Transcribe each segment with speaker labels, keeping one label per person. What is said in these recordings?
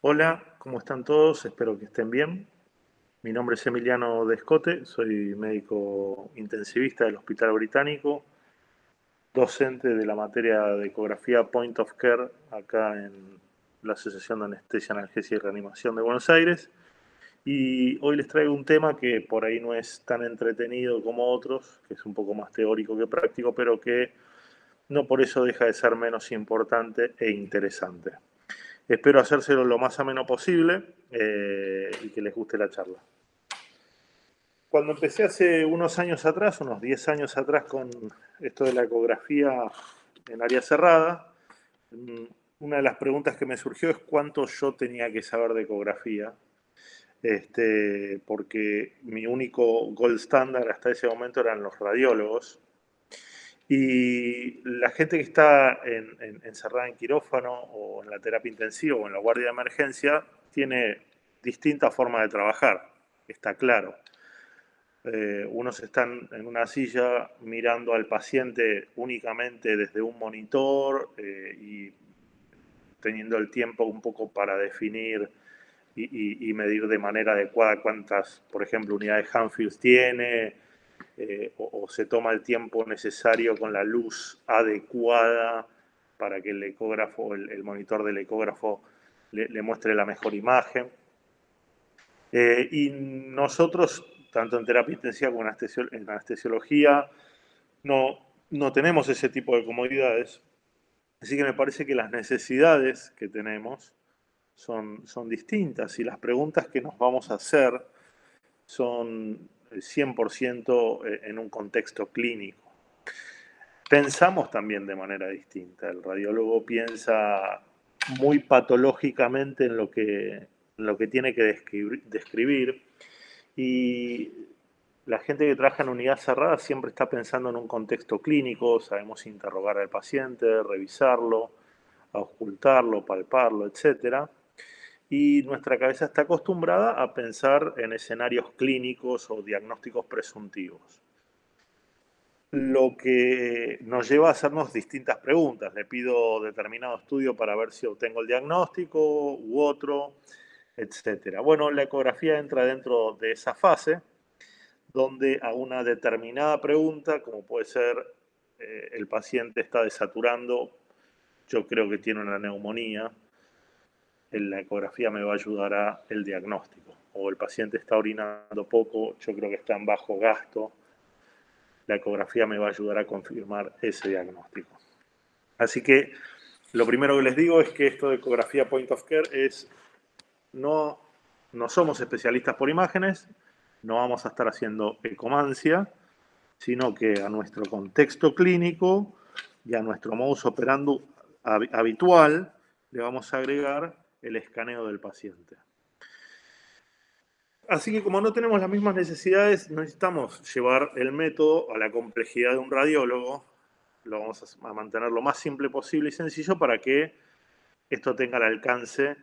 Speaker 1: Hola, ¿cómo están todos? Espero que estén bien. Mi nombre es Emiliano Descote, soy médico intensivista del Hospital Británico, docente de la materia de ecografía Point of Care acá en la Asociación de Anestesia, Analgesia y Reanimación de Buenos Aires. Y hoy les traigo un tema que por ahí no es tan entretenido como otros, que es un poco más teórico que práctico, pero que no por eso deja de ser menos importante e interesante. Espero hacérselo lo más ameno posible y que les guste la charla. Cuando empecé hace unos años atrás, unos 10 años atrás, con esto de la ecografía en área cerrada, mm, una de las preguntas que me surgió es cuánto yo tenía que saber de ecografía, porque mi único gold standard hasta ese momento eran los radiólogos. Y la gente que está encerrada en quirófano o en la terapia intensiva o en la guardia de emergencia tiene distintas formas de trabajar, está claro. Unos están en una silla mirando al paciente únicamente desde un monitor y teniendo el tiempo un poco para definir y medir de manera adecuada cuántas, por ejemplo, unidades Hanfield tiene, o se toma el tiempo necesario con la luz adecuada para que el ecógrafo, el monitor del ecógrafo le muestre la mejor imagen. Y nosotros, tanto en terapia intensiva como en anestesiología, no tenemos ese tipo de comodidades. Así que me parece que las necesidades que tenemos son distintas y las preguntas que nos vamos a hacer son 100% en un contexto clínico. Pensamos también de manera distinta. El radiólogo piensa muy patológicamente en lo que tiene que describir y la gente que trabaja en unidad cerrada siempre está pensando en un contexto clínico, sabemos interrogar al paciente, revisarlo, auscultarlo, palparlo, etcétera. Y nuestra cabeza está acostumbrada a pensar en escenarios clínicos o diagnósticos presuntivos. Lo que nos lleva a hacernos distintas preguntas. Le pido determinado estudio para ver si obtengo el diagnóstico u otro, etcétera. Bueno, la ecografía entra dentro de esa fase donde a una determinada pregunta, como puede ser el paciente está desaturando, yo creo que tiene una neumonía, en la ecografía me va a ayudar a el diagnóstico. O el paciente está orinando poco, yo creo que está en bajo gasto, la ecografía me va a ayudar a confirmar ese diagnóstico. Así que lo primero que les digo es que esto de ecografía point of care es no, no somos especialistas por imágenes, no vamos a estar haciendo ecomancia, sino que a nuestro contexto clínico y a nuestro modus operandi habitual le vamos a agregar el escaneo del paciente. Así que como no tenemos las mismas necesidades, necesitamos llevar el método a la complejidad de un radiólogo. Lo vamos a mantener lo más simple posible y sencillo para que esto tenga el alcance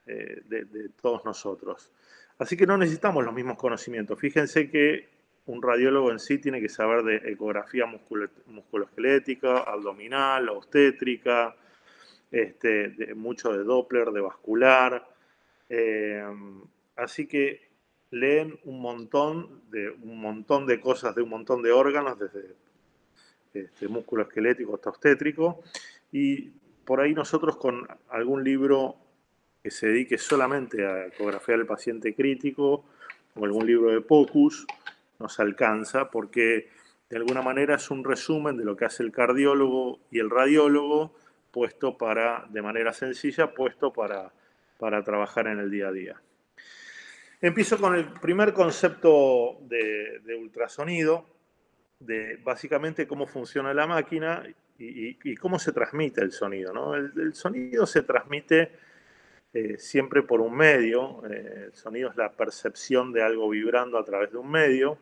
Speaker 1: de todos nosotros. Así que no necesitamos los mismos conocimientos. Fíjense que un radiólogo en sí tiene que saber de ecografía musculoesquelética, abdominal, obstétrica, mucho de Doppler, de vascular. Eh, Así que leen un montón de cosas de un montón de órganos, desde músculo esquelético hasta obstétrico, y por ahí nosotros con algún libro que se dedique solamente a ecografiar al paciente crítico o algún libro de POCUS nos alcanza porque de alguna manera es un resumen de lo que hace el cardiólogo y el radiólogo puesto de manera sencilla, puesto para trabajar en el día a día. Empiezo con el primer concepto de ultrasonido, de básicamente cómo funciona la máquina y cómo se transmite el sonido, ¿no? El sonido se transmite siempre por un medio. El sonido es la percepción de algo vibrando a través de un medio.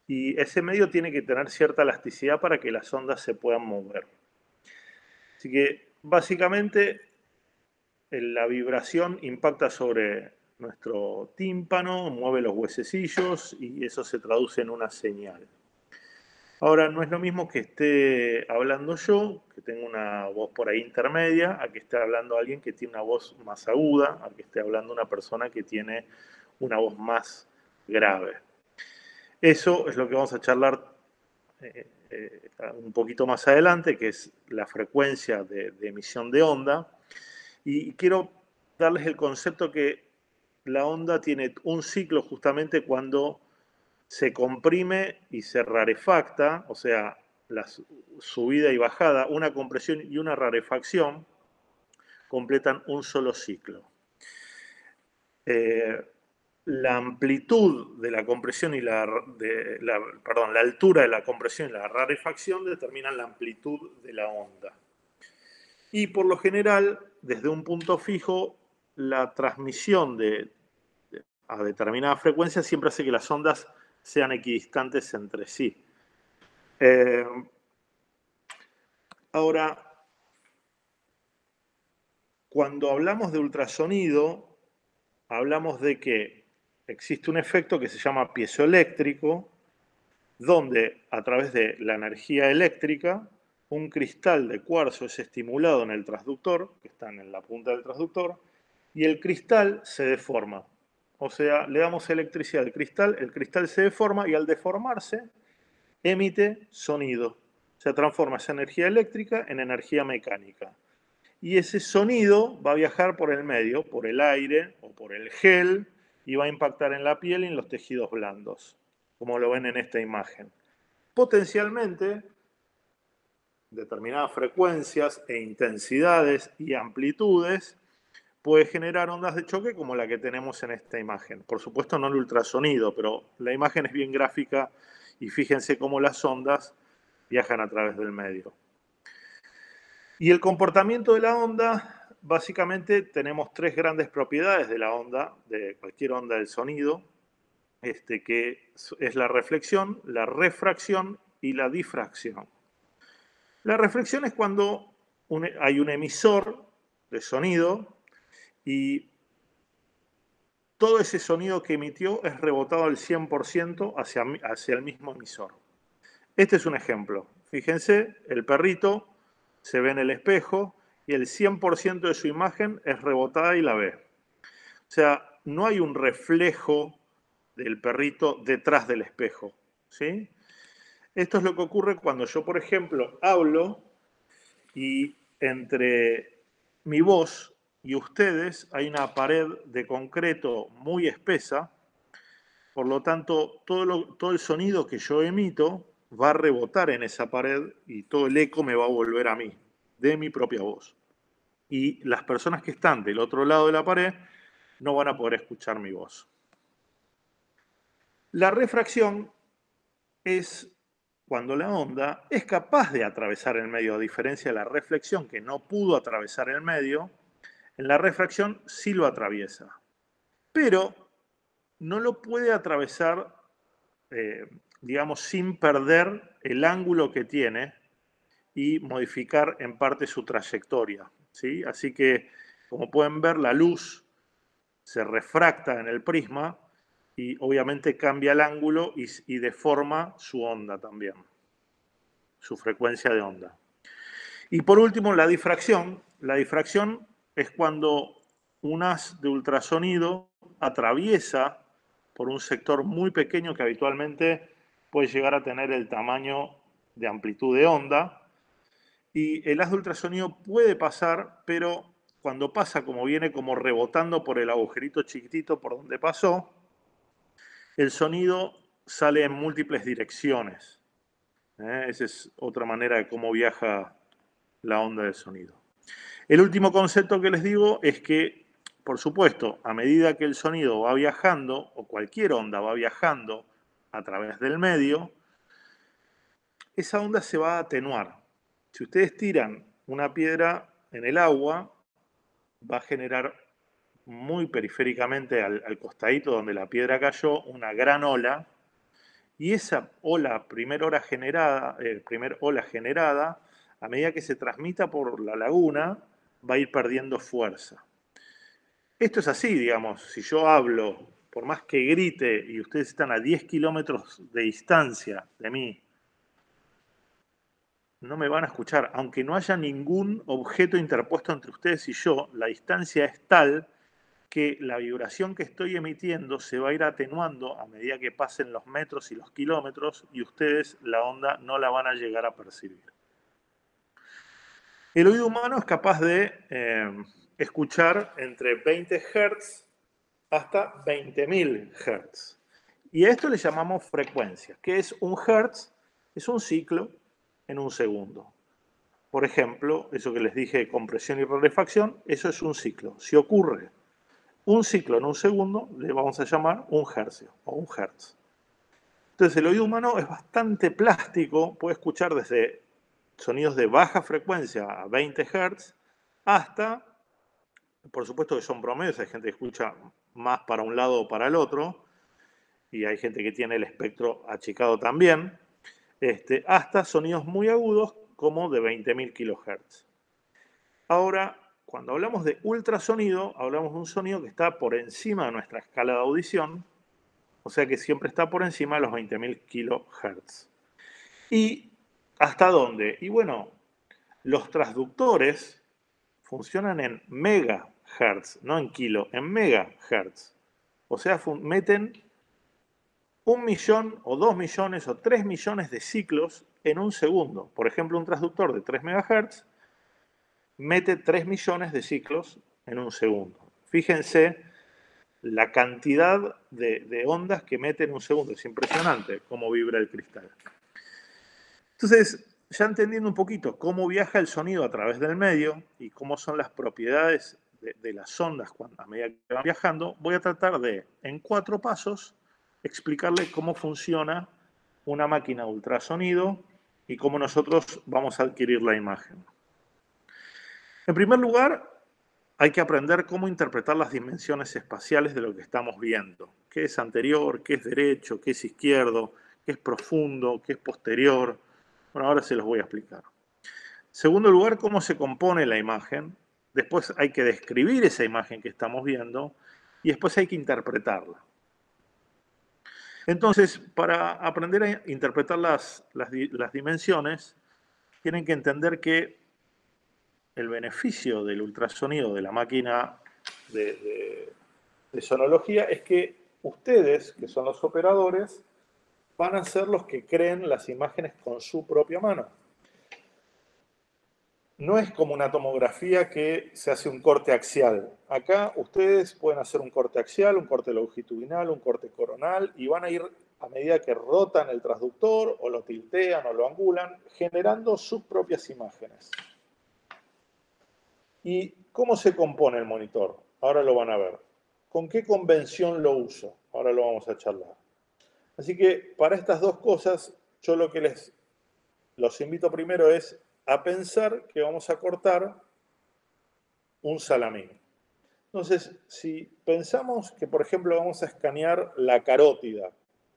Speaker 1: Y ese medio tiene que tener cierta elasticidad para que las ondas se puedan mover. Así que básicamente la vibración impacta sobre nuestro tímpano, mueve los huesecillos y eso se traduce en una señal. Ahora, no es lo mismo que esté hablando yo, que tengo una voz por ahí intermedia, a que esté hablando alguien que tiene una voz más aguda, a que esté hablando una persona que tiene una voz más grave. Eso es lo que vamos a charlar un poquito más adelante, que es la frecuencia de emisión de onda. Y quiero darles el concepto que la onda tiene un ciclo justamente cuando se comprime y se rarefacta, o sea, la subida y bajada, una compresión y una rarefacción completan un solo ciclo. La amplitud de la compresión y la altura de la compresión y la rarefacción determinan la amplitud de la onda. Y por lo general, desde un punto fijo, la transmisión a determinada frecuencia siempre hace que las ondas sean equidistantes entre sí. Ahora, cuando hablamos de ultrasonido, hablamos de que existe un efecto que se llama piezoeléctrico, donde a través de la energía eléctrica, un cristal de cuarzo es estimulado en el transductor, que está en la punta del transductor, y el cristal se deforma. O sea, le damos electricidad al cristal, el cristal se deforma y al deformarse emite sonido. Se transforma esa energía eléctrica en energía mecánica. Y ese sonido va a viajar por el medio, por el aire o por el gel, y va a impactar en la piel y en los tejidos blandos, como lo ven en esta imagen. Potencialmente, determinadas frecuencias e intensidades y amplitudes puede generar ondas de choque como la que tenemos en esta imagen. Por supuesto no el ultrasonido, pero la imagen es bien gráfica y fíjense cómo las ondas viajan a través del medio. Y el comportamiento de la onda, básicamente tenemos tres grandes propiedades de la onda, de cualquier onda del sonido, que es la reflexión, la refracción y la difracción. La reflexión es cuando hay un emisor de sonido y todo ese sonido que emitió es rebotado al 100% hacia el mismo emisor. Este es un ejemplo. Fíjense, el perrito se ve en el espejo y el 100% de su imagen es rebotada y la ve. O sea, no hay un reflejo del perrito detrás del espejo, ¿sí? Esto es lo que ocurre cuando yo, por ejemplo, hablo y entre mi voz y ustedes hay una pared de concreto muy espesa, por lo tanto, todo el sonido que yo emito va a rebotar en esa pared y todo el eco me va a volver a mí, de mi propia voz. Y las personas que están del otro lado de la pared no van a poder escuchar mi voz. La refracción es cuando la onda es capaz de atravesar el medio, a diferencia de la reflexión que no pudo atravesar el medio, en la refracción sí lo atraviesa, pero no lo puede atravesar, digamos, sin perder el ángulo que tiene y modificar en parte su trayectoria, ¿sí? Así que, como pueden ver, la luz se refracta en el prisma y obviamente cambia el ángulo y deforma su onda también, su frecuencia de onda. Y por último, la difracción. La difracción es cuando un haz de ultrasonido atraviesa por un sector muy pequeño que habitualmente puede llegar a tener el tamaño de amplitud de onda. Y el haz de ultrasonido puede pasar, pero cuando pasa como viene como rebotando por el agujerito chiquitito por donde pasó, el sonido sale en múltiples direcciones. Esa es otra manera de cómo viaja la onda de sonido. El último concepto que les digo es que, por supuesto, a medida que el sonido va viajando, o cualquier onda va viajando a través del medio, esa onda se va a atenuar. Si ustedes tiran una piedra en el agua, va a generar muy periféricamente al costadito donde la piedra cayó una gran ola, y esa ola, primer ola generada, a medida que se transmita por la laguna, va a ir perdiendo fuerza. Esto es así, digamos, si yo hablo, por más que grite y ustedes están a 10 kilómetros de distancia de mí, no me van a escuchar. Aunque no haya ningún objeto interpuesto entre ustedes y yo, la distancia es tal que la vibración que estoy emitiendo se va a ir atenuando a medida que pasen los metros y los kilómetros y ustedes la onda no la van a llegar a percibir. El oído humano es capaz de escuchar entre 20 Hz hasta 20.000 Hz. Y a esto le llamamos frecuencia. ¿Qué es un Hertz? Es un ciclo en un segundo. Por ejemplo, eso que les dije de compresión y rarefacción, eso es un ciclo. Si ocurre un ciclo en un segundo, le vamos a llamar un hercio o un hertz. Entonces el oído humano es bastante plástico, puede escuchar desde sonidos de baja frecuencia a 20 Hz hasta, por supuesto que son promedios, hay gente que escucha más para un lado o para el otro, y hay gente que tiene el espectro achicado también, hasta sonidos muy agudos como de 20.000 kHz. Ahora, cuando hablamos de ultrasonido, hablamos de un sonido que está por encima de nuestra escala de audición, o sea que siempre está por encima de los 20.000 kHz. ¿Y hasta dónde? Y bueno, los transductores funcionan en megahertz, no en kilo, en megahertz. O sea, meten 1.000.000 o 2.000.000 o 3.000.000 de ciclos en un segundo. Por ejemplo, un transductor de 3 MHz mete 3.000.000 de ciclos en un segundo. Fíjense la cantidad de ondas que mete en un segundo. Es impresionante cómo vibra el cristal. Entonces, ya entendiendo un poquito cómo viaja el sonido a través del medio y cómo son las propiedades de las ondas a medida que van viajando, voy a tratar de, en 4 pasos, explicarle cómo funciona una máquina de ultrasonido y cómo nosotros vamos a adquirir la imagen. En primer lugar, hay que aprender cómo interpretar las dimensiones espaciales de lo que estamos viendo. ¿Qué es anterior? ¿Qué es derecho? ¿Qué es izquierdo? ¿Qué es profundo? ¿Qué es posterior? Bueno, ahora se los voy a explicar. Segundo lugar, cómo se compone la imagen. Después hay que describir esa imagen que estamos viendo y después hay que interpretarla. Entonces, para aprender a interpretar las dimensiones, tienen que entender que el beneficio del ultrasonido de la máquina de sonología es que ustedes, que son los operadores, van a ser los que creen las imágenes con su propia mano. No es como una tomografía que se hace un corte axial. Acá ustedes pueden hacer un corte axial, un corte longitudinal, un corte coronal, y van a ir a medida que rotan el transductor, o lo tiltean, o lo angulan, generando sus propias imágenes. ¿Y cómo se compone el monitor? Ahora lo van a ver. ¿Con qué convención lo uso? Ahora lo vamos a charlar. Así que para estas dos cosas, yo lo que los invito primero es a pensar que vamos a cortar un salamín. Entonces, si pensamos que, por ejemplo, vamos a escanear la carótida,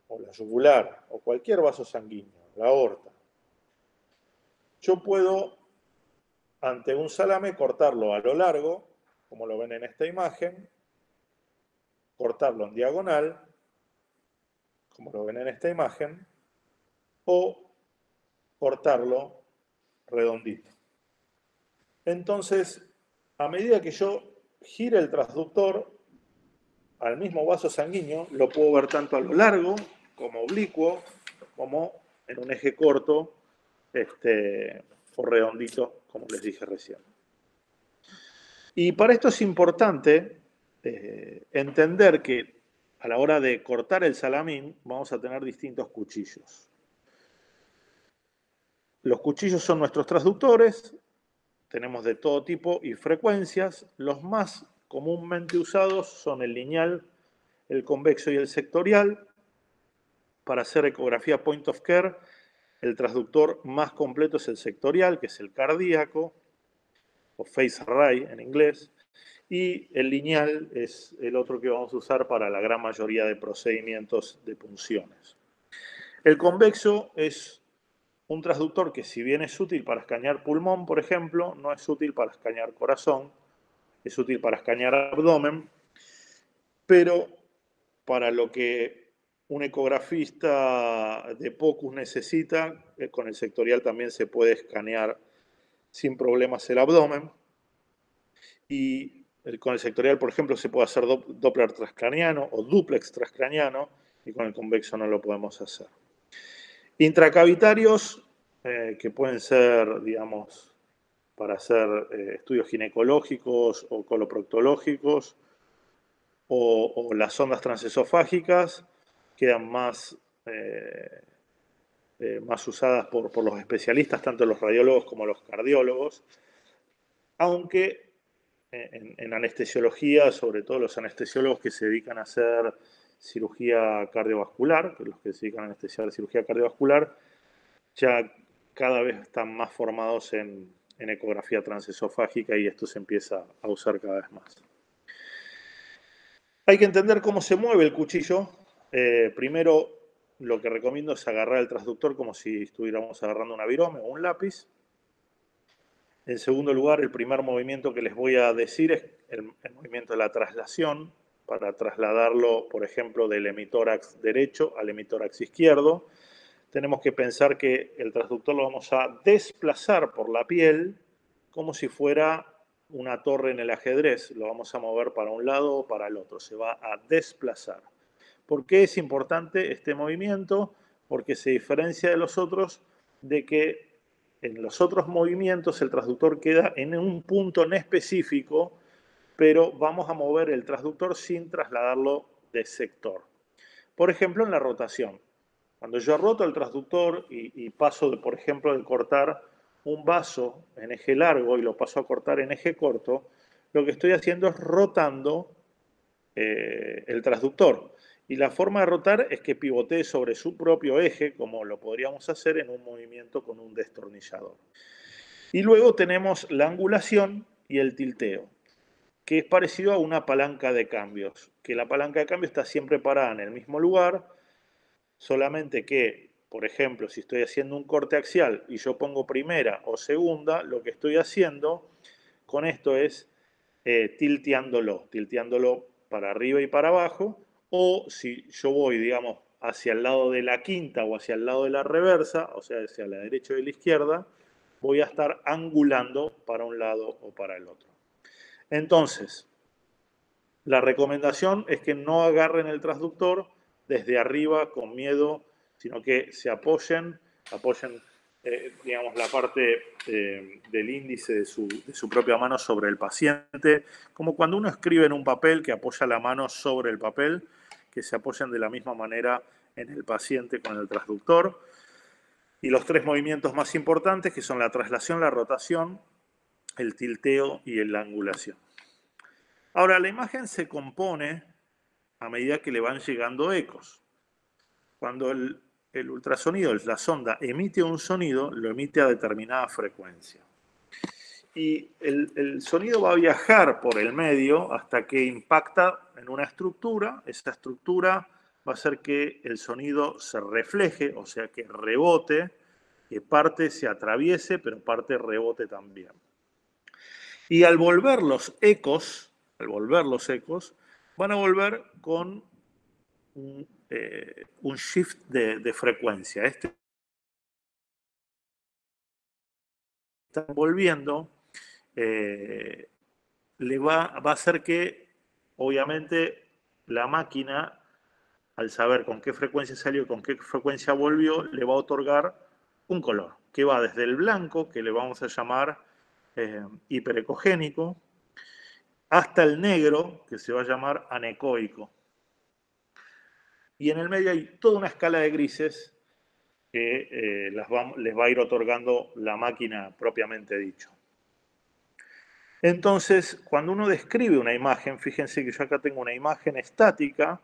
Speaker 1: o la yugular, o cualquier vaso sanguíneo, la aorta, yo puedo, ante un salame, cortarlo a lo largo, como lo ven en esta imagen, cortarlo en diagonal, como lo ven en esta imagen, o cortarlo redondito. Entonces, a medida que yo gire el transductor al mismo vaso sanguíneo, lo puedo ver tanto a lo largo, como oblicuo, como en un eje corto o redondito, como les dije recién. Y para esto es importante entender que a la hora de cortar el salamín vamos a tener distintos cuchillos. Los cuchillos son nuestros transductores, tenemos de todo tipo y frecuencias. Los más comúnmente usados son el lineal, el convexo y el sectorial. Para hacer ecografía point of care, el transductor más completo es el sectorial, que es el cardíaco, o face array en inglés, y el lineal es el otro que vamos a usar para la gran mayoría de procedimientos de punciones. El convexo es un transductor que, si bien es útil para escanear pulmón, por ejemplo, no es útil para escanear corazón, es útil para escanear abdomen, pero para lo que un ecografista de POCUS necesita, con el sectorial también se puede escanear sin problemas el abdomen. Y con el sectorial, por ejemplo, se puede hacer Doppler transcraniano o duplex transcraniano, y con el convexo no lo podemos hacer. Intracavitarios, que pueden ser, digamos, para hacer estudios ginecológicos o coloproctológicos, o las sondas transesofágicas, quedan más usadas por los especialistas, tanto los radiólogos como los cardiólogos, aunque en anestesiología, sobre todo los anestesiólogos que se dedican a hacer cirugía cardiovascular, que los que se dedican a anestesiar cirugía cardiovascular, ya cada vez están más formados en ecografía transesofágica y esto se empieza a usar cada vez más. Hay que entender cómo se mueve el cuchillo. Primero, lo que recomiendo es agarrar el transductor como si estuviéramos agarrando una virome o un lápiz. En segundo lugar, el primer movimiento que les voy a decir es el movimiento de la traslación, para trasladarlo, por ejemplo, del hemitórax derecho al hemitórax izquierdo. Tenemos que pensar que el transductor lo vamos a desplazar por la piel como si fuera una torre en el ajedrez. Lo vamos a mover para un lado o para el otro. Se va a desplazar. ¿Por qué es importante este movimiento? Porque se diferencia de los otros de que en los otros movimientos el transductor queda en un punto en específico, pero vamos a mover el transductor sin trasladarlo de sector. Por ejemplo, en la rotación. Cuando yo roto el transductor y paso, por ejemplo, de cortar un vaso en eje largo y lo paso a cortar en eje corto, lo que estoy haciendo es rotando el transductor. Y la forma de rotar es que pivotee sobre su propio eje, como lo podríamos hacer en un movimiento con un destornillador. Y luego tenemos la angulación y el tilteo, que es parecido a una palanca de cambios, que la palanca de cambio está siempre parada en el mismo lugar, solamente que, por ejemplo, si estoy haciendo un corte axial y yo pongo primera o segunda, lo que estoy haciendo con esto es tilteándolo para arriba y para abajo, o si yo voy, digamos, hacia el lado de la quinta o hacia el lado de la reversa, o sea, hacia la derecha o la izquierda, voy a estar angulando para un lado o para el otro. Entonces, la recomendación es que no agarren el transductor desde arriba con miedo, sino que se apoyen digamos, la parte del índice de su propia mano sobre el paciente, como cuando uno escribe en un papel que apoya la mano sobre el papel, que se apoyen de la misma manera en el paciente con el transductor. Y los tres movimientos más importantes, que son la traslación, la rotación, el tilteo y la angulación. Ahora, la imagen se compone a medida que le van llegando ecos. Cuando el ultrasonido, la sonda, emite un sonido, lo emite a determinada frecuencia. Y el sonido va a viajar por el medio hasta que impacta en una estructura. Esa estructura va a hacer que el sonido se refleje, o sea, que rebote, que parte se atraviese, pero parte rebote también. Y al volver los ecos, van a volver con un shift de frecuencia. Están volviendo, va a hacer que, obviamente, la máquina, al saber con qué frecuencia salió y con qué frecuencia volvió, le va a otorgar un color, que va desde el blanco, que le vamos a llamar hiperecogénico, hasta el negro, que se va a llamar anecoico. Y en el medio hay toda una escala de grises que les va a ir otorgando la máquina propiamente dicho. Entonces, cuando uno describe una imagen, fíjense que yo acá tengo una imagen estática,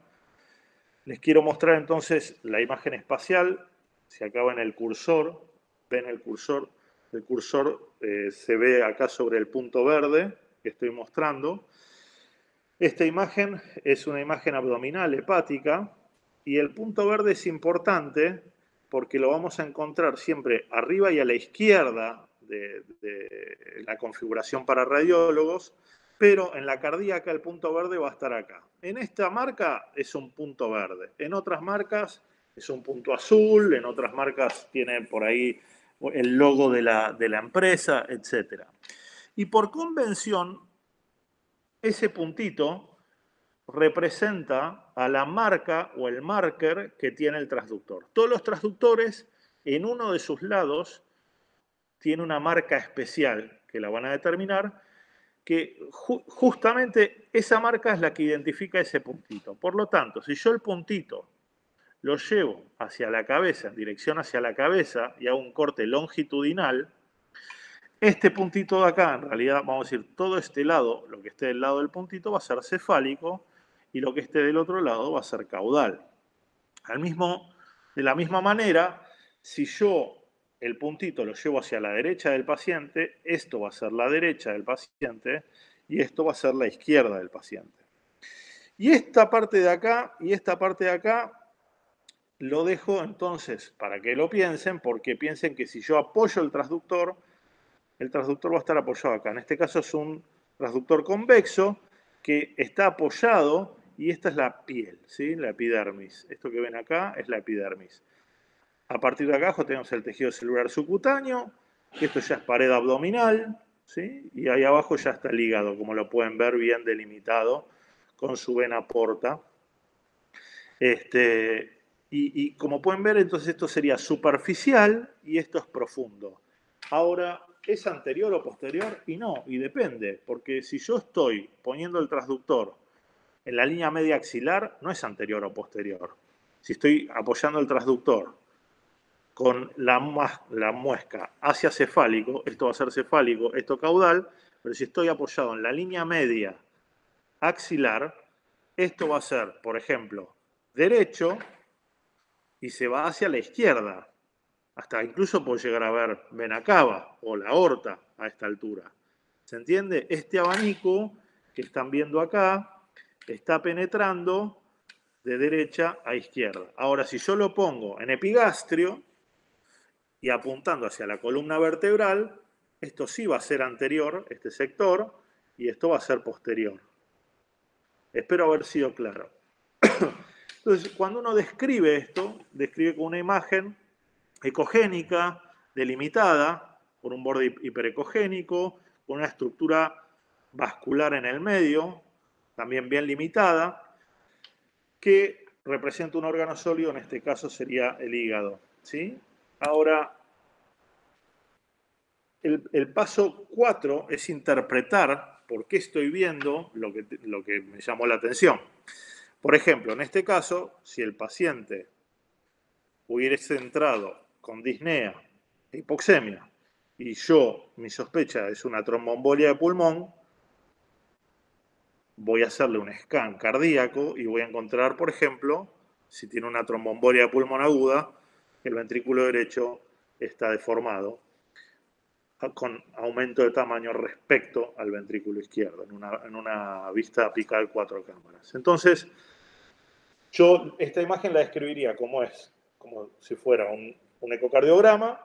Speaker 1: les quiero mostrar entonces la imagen espacial, se acaba en el cursor, ven el cursor se ve acá sobre el punto verde que estoy mostrando. Esta imagen es una imagen abdominal hepática y el punto verde es importante porque lo vamos a encontrar siempre arriba y a la izquierda de la configuración para radiólogos, pero en la cardíaca el punto verde va a estar acá. En esta marca es un punto verde, en otras marcas es un punto azul, en otras marcas tiene por ahí el logo de la empresa, etc. Y por convención, ese puntito representa a la marca o el marker que tiene el transductor. Todos los transductores, en uno de sus lados, tiene una marca especial que la van a determinar, que justamente esa marca es la que identifica ese puntito. Por lo tanto, si yo el puntito lo llevo hacia la cabeza, en dirección hacia la cabeza, y hago un corte longitudinal, este puntito de acá, en realidad, vamos a decir, todo este lado, lo que esté del lado del puntito, va a ser cefálico, y lo que esté del otro lado va a ser caudal. De la misma manera, si yo el puntito lo llevo hacia la derecha del paciente, esto va a ser la derecha del paciente y esto va a ser la izquierda del paciente. Y esta parte de acá y esta parte de acá lo dejo entonces para que lo piensen, porque piensen que si yo apoyo el transductor va a estar apoyado acá. En este caso es un transductor convexo que está apoyado y esta es la piel, ¿sí? La epidermis. Esto que ven acá es la epidermis. A partir de acá abajo tenemos el tejido celular subcutáneo, que esto ya es pared abdominal, ¿sí? Y ahí abajo ya está el hígado, como lo pueden ver bien delimitado con su vena porta. Y como pueden ver, entonces esto sería superficial y esto es profundo. Ahora, ¿es anterior o posterior? Y no, y depende, porque si yo estoy poniendo el transductor en la línea media axilar, no es anterior o posterior. Si estoy apoyando el transductor con la muesca hacia cefálico, esto va a ser cefálico, esto caudal, pero si estoy apoyado en la línea media axilar, esto va a ser, por ejemplo, derecho y se va hacia la izquierda. Hasta incluso puedo llegar a ver vena cava o la aorta a esta altura. ¿Se entiende? Este abanico que están viendo acá está penetrando de derecha a izquierda. Ahora, si yo lo pongo en epigastrio y apuntando hacia la columna vertebral, esto sí va a ser anterior, este sector, y esto va a ser posterior. Espero haber sido claro. Entonces, cuando uno describe esto, describe con una imagen ecogénica, delimitada por un borde hiperecogénico, con una estructura vascular en el medio, también bien limitada, que representa un órgano sólido, en este caso sería el hígado, ¿sí? Ahora, el paso 4 es interpretar por qué estoy viendo lo que me llamó la atención. Por ejemplo, en este caso, si el paciente hubiese entrado con disnea e hipoxemia y mi sospecha es una tromboembolia de pulmón, voy a hacerle un scan cardíaco y voy a encontrar, por ejemplo, si tiene una tromboembolia de pulmón aguda, el ventrículo derecho está deformado con aumento de tamaño respecto al ventrículo izquierdo, en una vista apical 4 cámaras. Entonces, yo esta imagen la describiría como si fuera un ecocardiograma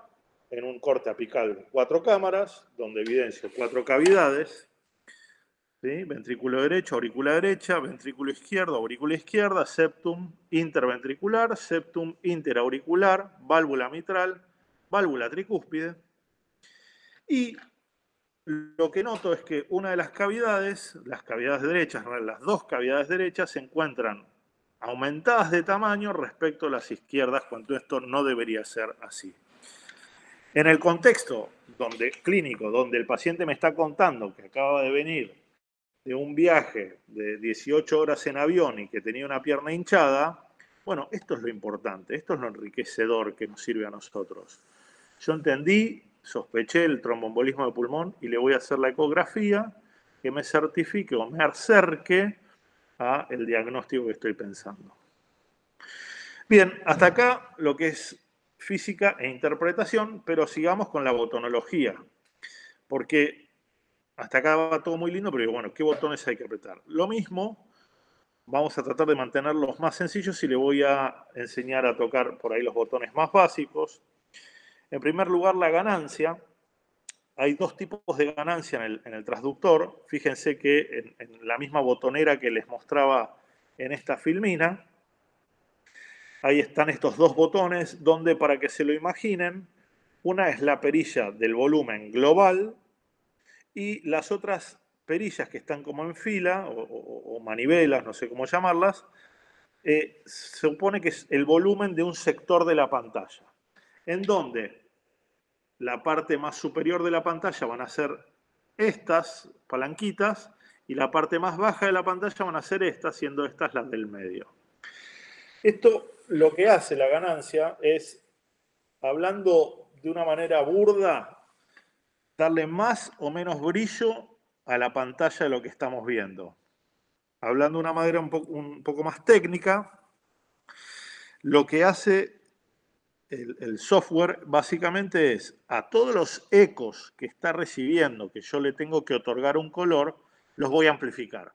Speaker 1: en un corte apical 4 cámaras, donde evidencio 4 cavidades, ¿sí? Ventrículo derecho, aurícula derecha, ventrículo izquierdo, aurícula izquierda, septum interventricular, septum interauricular, válvula mitral, válvula tricúspide. Y lo que noto es que una de las cavidades derechas, las dos cavidades derechas, se encuentran aumentadas de tamaño respecto a las izquierdas, cuando esto no debería ser así. En el contexto clínico, donde el paciente me está contando que acaba de venir de un viaje de 18 horas en avión y que tenía una pierna hinchada, bueno, esto es lo importante, esto es lo enriquecedor que nos sirve a nosotros. Yo entendí, sospeché el tromboembolismo de pulmón y le voy a hacer la ecografía que me certifique o me acerque a el diagnóstico que estoy pensando. Bien, hasta acá lo que es física e interpretación, pero sigamos con la botonología, porque hasta acá va todo muy lindo, pero bueno, ¿qué botones hay que apretar? Lo mismo, vamos a tratar de mantenerlos más sencillos y le voy a enseñar a tocar por ahí los botones más básicos. En primer lugar, la ganancia. hay dos tipos de ganancia en el transductor. Fíjense que en la misma botonera que les mostraba en esta filmina, ahí están estos dos botones donde, para que se lo imaginen, una es la perilla del volumen global y las otras perillas que están como en fila o manivelas, no sé cómo llamarlas, se supone que es el volumen de un sector de la pantalla, en donde la parte más superior de la pantalla van a ser estas palanquitas y la parte más baja de la pantalla van a ser estas, siendo estas las del medio. Esto lo que hace la ganancia es, hablando de una manera burda, darle más o menos brillo a la pantalla de lo que estamos viendo. Hablando de una manera un poco más técnica, lo que hace el software básicamente es a todos los ecos que está recibiendo, que yo le tengo que otorgar un color, los voy a amplificar.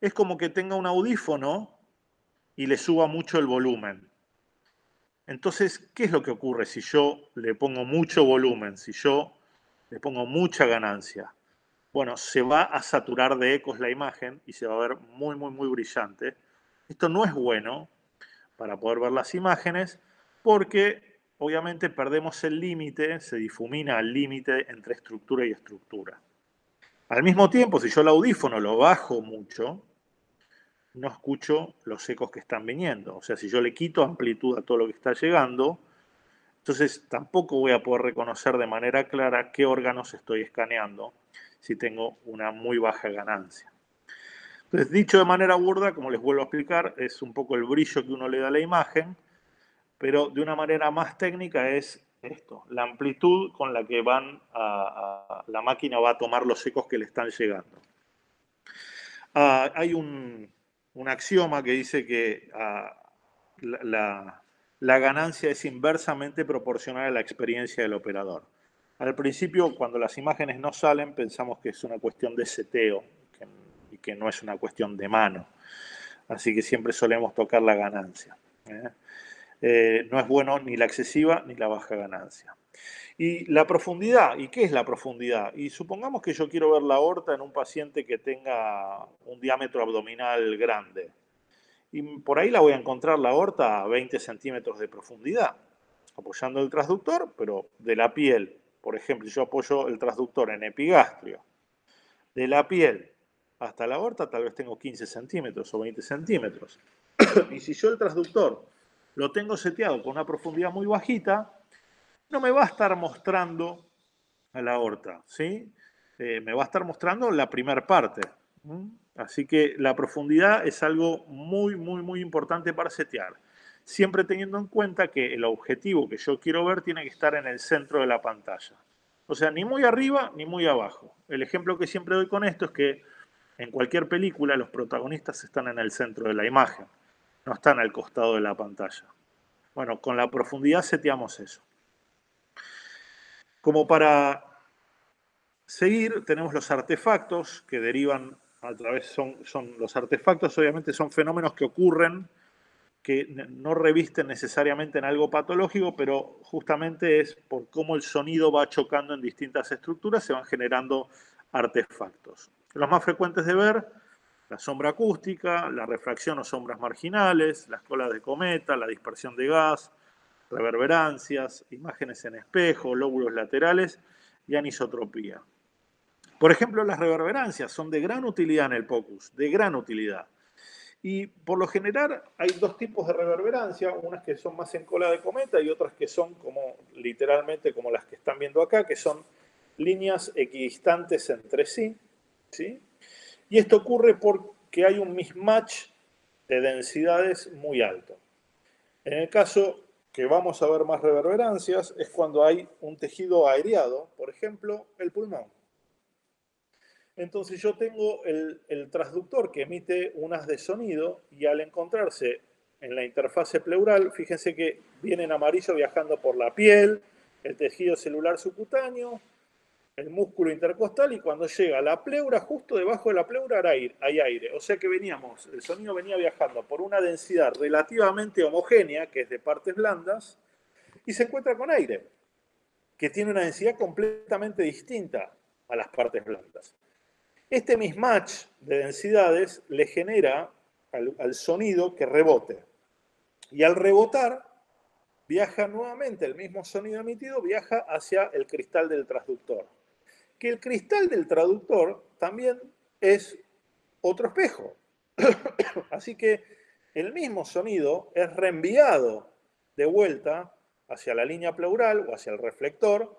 Speaker 1: Es como que tenga un audífono y le suba mucho el volumen. Entonces, ¿qué es lo que ocurre si yo le pongo mucho volumen, si yo le pongo mucha ganancia? Bueno, se va a saturar de ecos la imagen y se va a ver muy, muy, muy brillante. Esto no es bueno para poder ver las imágenes porque obviamente perdemos el límite, se difumina el límite entre estructura y estructura. Al mismo tiempo, si yo el audífono lo bajo mucho, no escucho los ecos que están viniendo. O sea, si yo le quito amplitud a todo lo que está llegando, entonces tampoco voy a poder reconocer de manera clara qué órganos estoy escaneando si tengo una muy baja ganancia. Entonces, dicho de manera burda, como les vuelvo a explicar, es un poco el brillo que uno le da a la imagen, pero de una manera más técnica es esto, la amplitud con la que la máquina va a tomar los ecos que le están llegando. Hay un axioma que dice que la ganancia es inversamente proporcional a la experiencia del operador. Al principio, cuando las imágenes no salen, pensamos que es una cuestión de seteo y que no es una cuestión de mano. Así que siempre solemos tocar la ganancia. No es bueno ni la excesiva ni la baja ganancia. Y la profundidad, ¿y qué es la profundidad? Y supongamos que yo quiero ver la aorta en un paciente que tenga un diámetro abdominal grande. Y por ahí la voy a encontrar la aorta a 20 centímetros de profundidad, apoyando el transductor, pero de la piel. Por ejemplo, yo apoyo el transductor en epigastrio. De la piel hasta la aorta tal vez tengo 15 centímetros o 20 centímetros. Y si yo el transductor lo tengo seteado con una profundidad muy bajita, no me va a estar mostrando a la aorta, ¿sí? Me va a estar mostrando la primera parte. Así que la profundidad es algo muy, muy, muy importante para setear. Siempre teniendo en cuenta que el objetivo que yo quiero ver tiene que estar en el centro de la pantalla. O sea, ni muy arriba ni muy abajo. El ejemplo que siempre doy con esto es que en cualquier película los protagonistas están en el centro de la imagen, no están al costado de la pantalla. Bueno, con la profundidad seteamos eso. Como para seguir, tenemos los artefactos que derivan a través, son los artefactos, obviamente son fenómenos que ocurren, que no revisten necesariamente en algo patológico, pero justamente es por cómo el sonido va chocando en distintas estructuras, se van generando artefactos. Los más frecuentes de ver, la sombra acústica, la refracción o sombras marginales, las colas de cometa, la dispersión de gas, reverberancias, imágenes en espejo, lóbulos laterales y anisotropía. Por ejemplo, las reverberancias son de gran utilidad en el POCUS, de gran utilidad. Y por lo general hay dos tipos de reverberancia, unas que son más en cola de cometa y otras que son como literalmente como las que están viendo acá, que son líneas equidistantes entre sí, ¿sí? Y esto ocurre porque hay un mismatch de densidades muy alto. En el caso que vamos a ver más reverberancias es cuando hay un tejido aireado, por ejemplo, el pulmón. Entonces yo tengo el transductor que emite unas de sonido y al encontrarse en la interfase pleural, fíjense que viene en amarillo viajando por la piel, el tejido celular subcutáneo, el músculo intercostal y cuando llega a la pleura, justo debajo de la pleura hay aire. O sea que el sonido venía viajando por una densidad relativamente homogénea, que es de partes blandas, y se encuentra con aire, que tiene una densidad completamente distinta a las partes blandas. Este mismatch de densidades le genera al sonido que rebote. Y al rebotar, viaja nuevamente el mismo sonido emitido, viaja hacia el cristal del transductor. Que el cristal del transductor también es otro espejo. Así que el mismo sonido es reenviado de vuelta hacia la línea pleural o hacia el reflector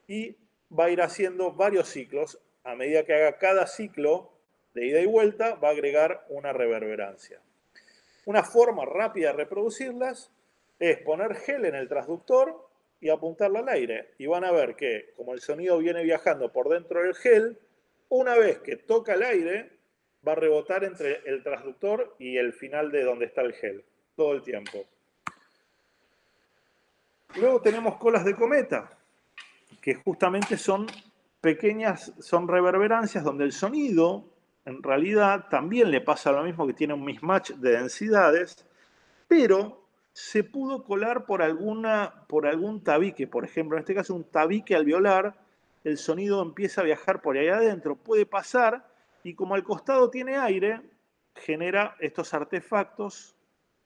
Speaker 1: y va a ir haciendo varios ciclos. A medida que haga cada ciclo de ida y vuelta, va a agregar una reverberancia. Una forma rápida de reproducirlas es poner gel en el transductor y apuntarlo al aire. Y van a ver que, como el sonido viene viajando por dentro del gel, una vez que toca el aire, va a rebotar entre el transductor y el final de donde está el gel, todo el tiempo. Luego tenemos colas de cometa, que justamente son pequeñas, son reverberancias donde el sonido, en realidad, también le pasa lo mismo, que tiene un mismatch de densidades, pero se pudo colar por algún tabique. Por ejemplo, en este caso, un tabique alveolar, el sonido empieza a viajar por ahí adentro. Puede pasar, y como al costado tiene aire, genera estos artefactos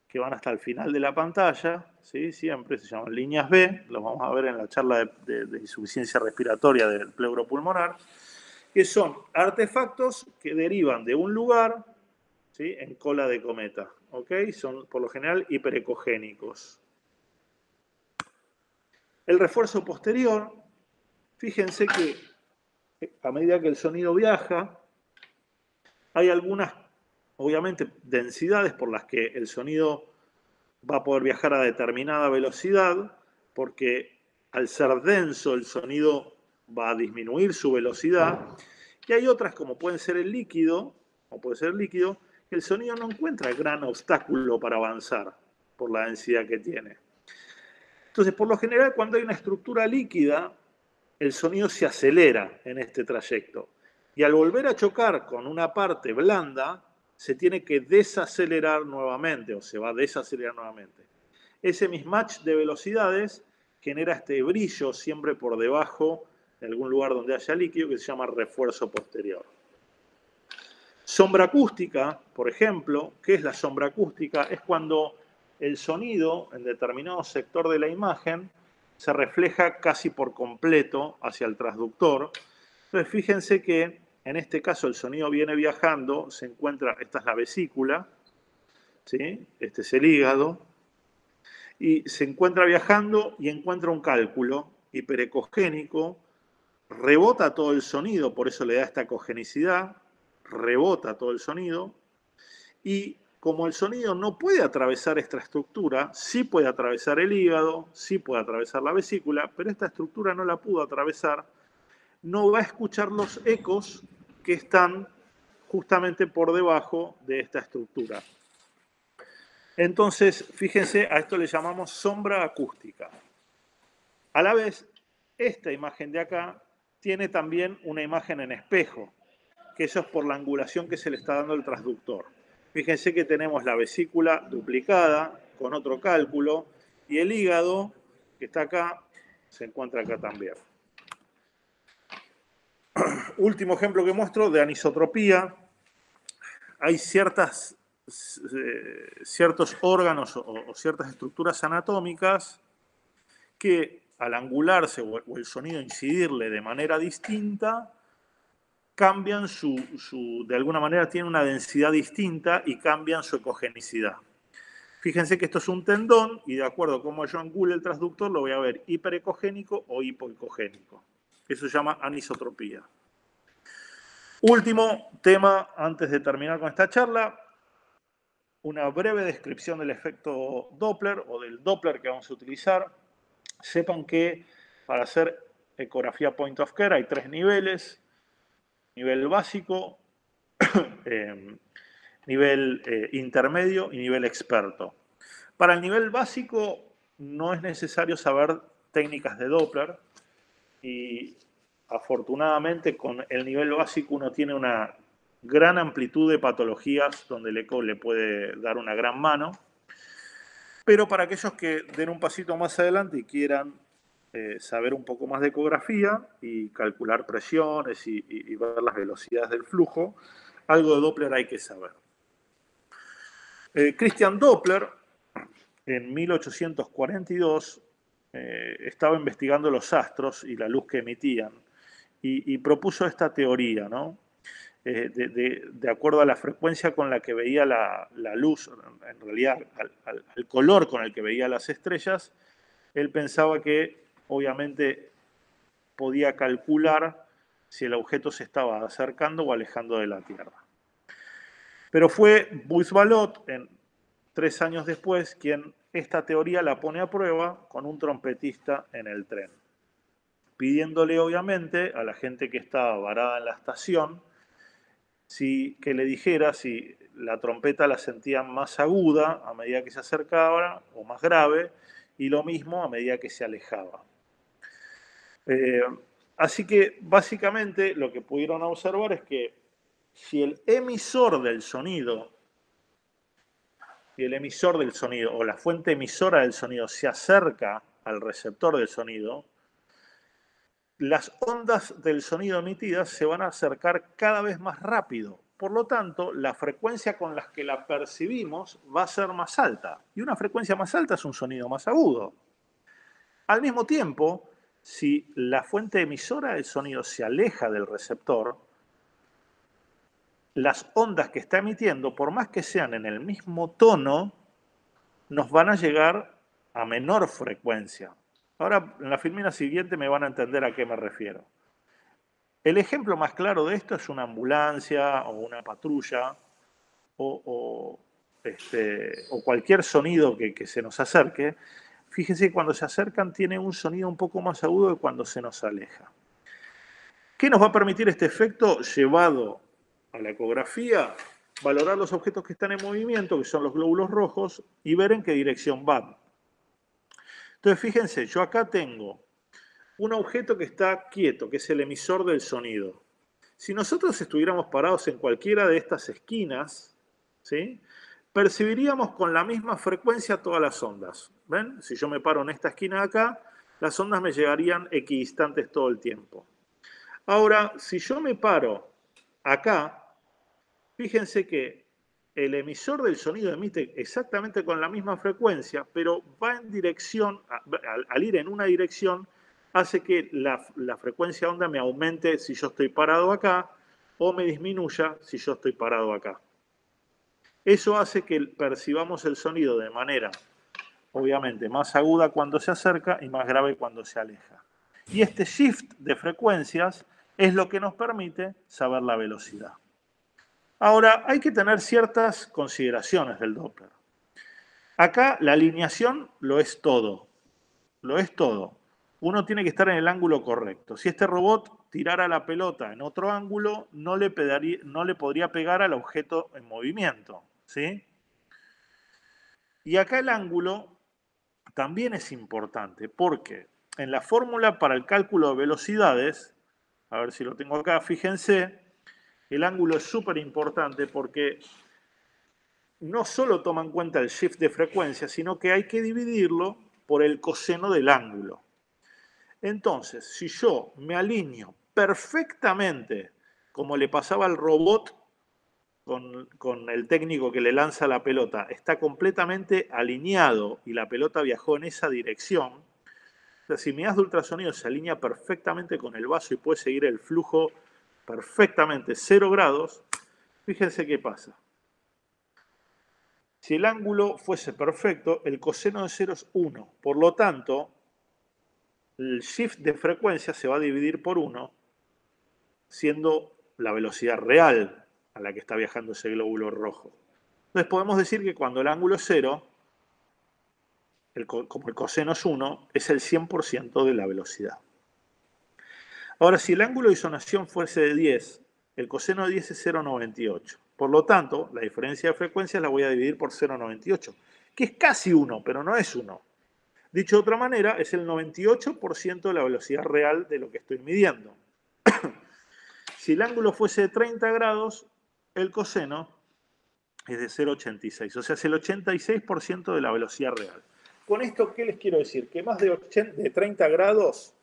Speaker 1: que van hasta el final de la pantalla, ¿sí? Siempre se llaman líneas B, los vamos a ver en la charla de insuficiencia respiratoria del pleuropulmonar, que son artefactos que derivan de un lugar, ¿sí? En cola de cometa, ¿ok? Son por lo general hiperecogénicos. El refuerzo posterior, fíjense que a medida que el sonido viaja, hay algunas, obviamente, densidades por las que el sonido va a poder viajar a determinada velocidad, porque al ser denso el sonido va a disminuir su velocidad, y hay otras como pueden ser el líquido, que el sonido no encuentra gran obstáculo para avanzar por la densidad que tiene. Entonces, por lo general, cuando hay una estructura líquida, el sonido se acelera en este trayecto. Y al volver a chocar con una parte blanda, se tiene que desacelerar nuevamente, o se va a desacelerar nuevamente. Ese mismatch de velocidades genera este brillo siempre por debajo de algún lugar donde haya líquido, que se llama refuerzo posterior. Sombra acústica, por ejemplo. ¿Qué es la sombra acústica? Es cuando el sonido en determinado sector de la imagen se refleja casi por completo hacia el transductor. Entonces, fíjense que en este caso el sonido viene viajando, se encuentra, esta es la vesícula, ¿sí? Este es el hígado, y se encuentra viajando y encuentra un cálculo hiperecogénico, rebota todo el sonido, por eso le da esta cogenicidad, rebota todo el sonido, y como el sonido no puede atravesar esta estructura, sí puede atravesar el hígado, sí puede atravesar la vesícula, pero esta estructura no la pudo atravesar, no va a escuchar los ecos que están justamente por debajo de esta estructura. Entonces, fíjense, a esto le llamamos sombra acústica. A la vez, esta imagen de acá tiene también una imagen en espejo, que eso es por la angulación que se le está dando al transductor. Fíjense que tenemos la vesícula duplicada con otro cálculo y el hígado, que está acá, se encuentra acá también. Último ejemplo que muestro de anisotropía. Hay ciertos órganos o ciertas estructuras anatómicas que al angularse o el sonido incidirle de manera distinta, cambian de alguna manera tienen una densidad distinta y cambian su ecogenicidad. Fíjense que esto es un tendón y de acuerdo a cómo yo angule el transductor lo voy a ver hiperecogénico o hipoecogénico. Eso se llama anisotropía. Último tema antes de terminar con esta charla, una breve descripción del efecto Doppler o del Doppler que vamos a utilizar. Sepan que para hacer ecografía point of care hay 3 niveles. Nivel básico, nivel intermedio y nivel experto. Para el nivel básico no es necesario saber técnicas de Doppler y afortunadamente con el nivel básico uno tiene una gran amplitud de patologías donde el eco le puede dar una gran mano. Pero para aquellos que den un pasito más adelante y quieran saber un poco más de ecografía y calcular presiones y ver las velocidades del flujo. Algo de Doppler hay que saber. Christian Doppler, en 1842, estaba investigando los astros y la luz que emitían y propuso esta teoría, ¿no? De acuerdo a la frecuencia con la que veía la luz, en realidad al color con el que veía las estrellas, él pensaba que obviamente podía calcular si el objeto se estaba acercando o alejando de la Tierra. Pero fue Buys-Ballot, 3 años después, quien esta teoría la pone a prueba con un trompetista en el tren, pidiéndole obviamente a la gente que estaba varada en la estación que le dijera si la trompeta la sentían más aguda a medida que se acercaba o más grave, y lo mismo a medida que se alejaba. Así que básicamente lo que pudieron observar es que si el emisor del sonido o la fuente emisora del sonido se acerca al receptor del sonido, las ondas del sonido emitidas se van a acercar cada vez más rápido. Por lo tanto, la frecuencia con la que la percibimos va a ser más alta. Y una frecuencia más alta es un sonido más agudo. Al mismo tiempo, si la fuente emisora del sonido se aleja del receptor, las ondas que está emitiendo, por más que sean en el mismo tono, nos van a llegar a menor frecuencia. Ahora, en la filmina siguiente me van a entender a qué me refiero. El ejemplo más claro de esto es una ambulancia o una patrulla o cualquier sonido que se nos acerque. Fíjense que cuando se acercan tiene un sonido un poco más agudo que cuando se nos aleja. ¿Qué nos va a permitir este efecto? Llevado a la ecografía, valorar los objetos que están en movimiento, que son los glóbulos rojos, y ver en qué dirección van. Entonces, fíjense, yo acá tengo un objeto que está quieto, que es el emisor del sonido. Si nosotros estuviéramos parados en cualquiera de estas esquinas, ¿sí?, percibiríamos con la misma frecuencia todas las ondas. ¿Ven? Si yo me paro en esta esquina de acá, las ondas me llegarían equidistantes todo el tiempo. Ahora, si yo me paro acá, fíjense que el emisor del sonido emite exactamente con la misma frecuencia, pero va en dirección, al ir en una dirección, hace que la frecuencia onda me aumente si yo estoy parado acá o me disminuya si yo estoy parado acá. Eso hace que percibamos el sonido de manera, obviamente, más aguda cuando se acerca y más grave cuando se aleja. Y este shift de frecuencias es lo que nos permite saber la velocidad. Ahora, hay que tener ciertas consideraciones del Doppler. Acá la alineación lo es todo. Lo es todo. Uno tiene que estar en el ángulo correcto. Si este robot tirara la pelota en otro ángulo, no le podría pegar al objeto en movimiento, ¿sí? Y acá el ángulo también es importante, porque en la fórmula para el cálculo de velocidades, a ver si lo tengo acá, fíjense, el ángulo es súper importante porque no solo toma en cuenta el shift de frecuencia, sino que hay que dividirlo por el coseno del ángulo. Entonces, si yo me alineo perfectamente, como le pasaba al robot con el técnico que le lanza la pelota, está completamente alineado y la pelota viajó en esa dirección, o sea, si mi haz de ultrasonido se alinea perfectamente con el vaso y puede seguir el flujo perfectamente 0 grados, fíjense qué pasa. Si el ángulo fuese perfecto, el coseno de 0 es 1. Por lo tanto, el shift de frecuencia se va a dividir por 1, siendo la velocidad real a la que está viajando ese glóbulo rojo. Entonces podemos decir que cuando el ángulo es 0, como el coseno es 1, es el 100% de la velocidad. Ahora, si el ángulo de isonación fuese de 10, el coseno de 10 es 0,98. Por lo tanto, la diferencia de frecuencias la voy a dividir por 0,98, que es casi 1, pero no es 1. Dicho de otra manera, es el 98% de la velocidad real de lo que estoy midiendo. Si el ángulo fuese de 30 grados, el coseno es de 0,86, o sea, es el 86% de la velocidad real. Con esto, ¿qué les quiero decir? Que más de 30 grados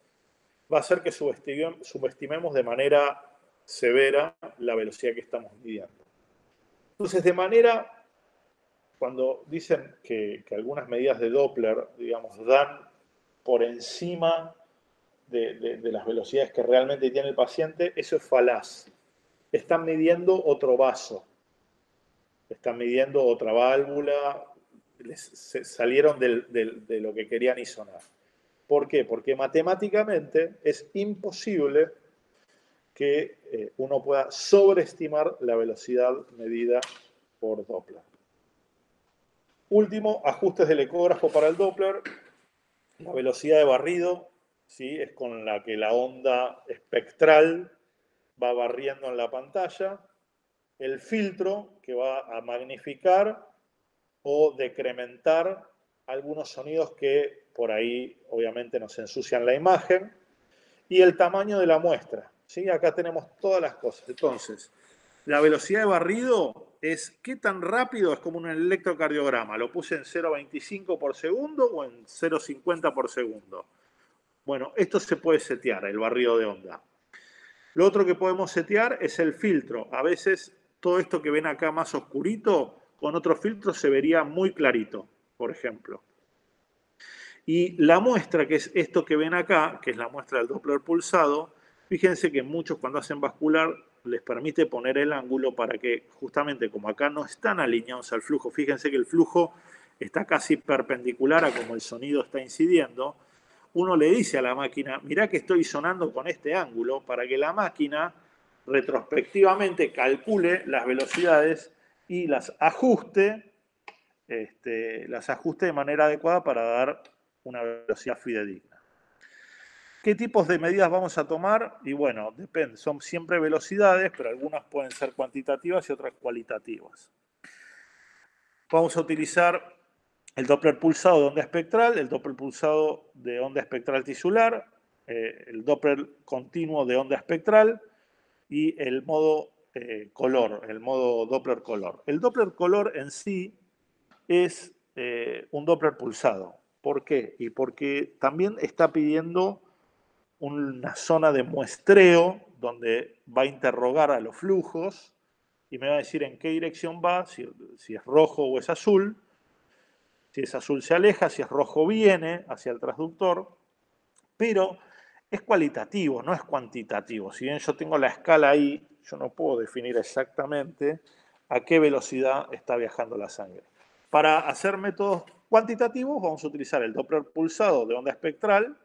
Speaker 1: va a hacer que subestimemos de manera severa la velocidad que estamos midiendo. Entonces, cuando dicen que algunas medidas de Doppler, digamos, dan por encima de las velocidades que realmente tiene el paciente, eso es falaz. Están midiendo otro vaso, están midiendo otra válvula, salieron de lo que querían isonar. ¿Por qué? Porque matemáticamente es imposible que uno pueda sobreestimar la velocidad medida por Doppler. Último, ajustes del ecógrafo para el Doppler. La velocidad de barrido, ¿sí? Es con la que la onda espectral va barriendo en la pantalla. El filtro, que va a magnificar o decrementar algunos sonidos que por ahí obviamente nos ensucian la imagen. Y el tamaño de la muestra, ¿sí? Acá tenemos todas las cosas. Entonces, la velocidad de barrido es qué tan rápido, es como un electrocardiograma. Lo puse en 0,25 por segundo o en 0,50 por segundo. Bueno, esto se puede setear, el barrido de onda. Lo otro que podemos setear es el filtro. A veces todo esto que ven acá más oscurito, con otro filtro se vería muy clarito, por ejemplo. Y la muestra, que es esto que ven acá, que es la muestra del Doppler pulsado, fíjense que muchos cuando hacen vascular les permite poner el ángulo para que justamente como acá no están alineados al flujo, fíjense que el flujo está casi perpendicular a como el sonido está incidiendo, uno le dice a la máquina, mirá que estoy sonando con este ángulo, para que la máquina retrospectivamente calcule las velocidades y las ajuste de manera adecuada para dar una velocidad fidedigna. ¿Qué tipos de medidas vamos a tomar? Y bueno, depende, son siempre velocidades, pero algunas pueden ser cuantitativas y otras cualitativas. Vamos a utilizar el Doppler pulsado de onda espectral, el Doppler pulsado de onda espectral tisular, el Doppler continuo de onda espectral y el modo color, el modo Doppler color. El Doppler color en sí es un Doppler pulsado. ¿Por qué? Y porque también está pidiendo una zona de muestreo donde va a interrogar a los flujos y me va a decir en qué dirección va, si es rojo o es azul. Si es azul se aleja, si es rojo viene hacia el transductor, pero es cualitativo, no es cuantitativo. Si bien yo tengo la escala ahí, yo no puedo definir exactamente a qué velocidad está viajando la sangre. Para hacer métodos cuantitativos vamos a utilizar el Doppler pulsado de onda espectral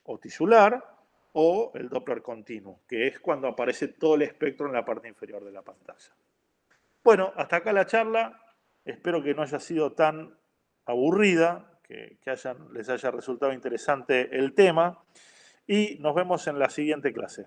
Speaker 1: o tisular o el Doppler continuo, que es cuando aparece todo el espectro en la parte inferior de la pantalla. Bueno, hasta acá la charla. Espero que no haya sido tan aburrida, que les haya resultado interesante el tema y nos vemos en la siguiente clase.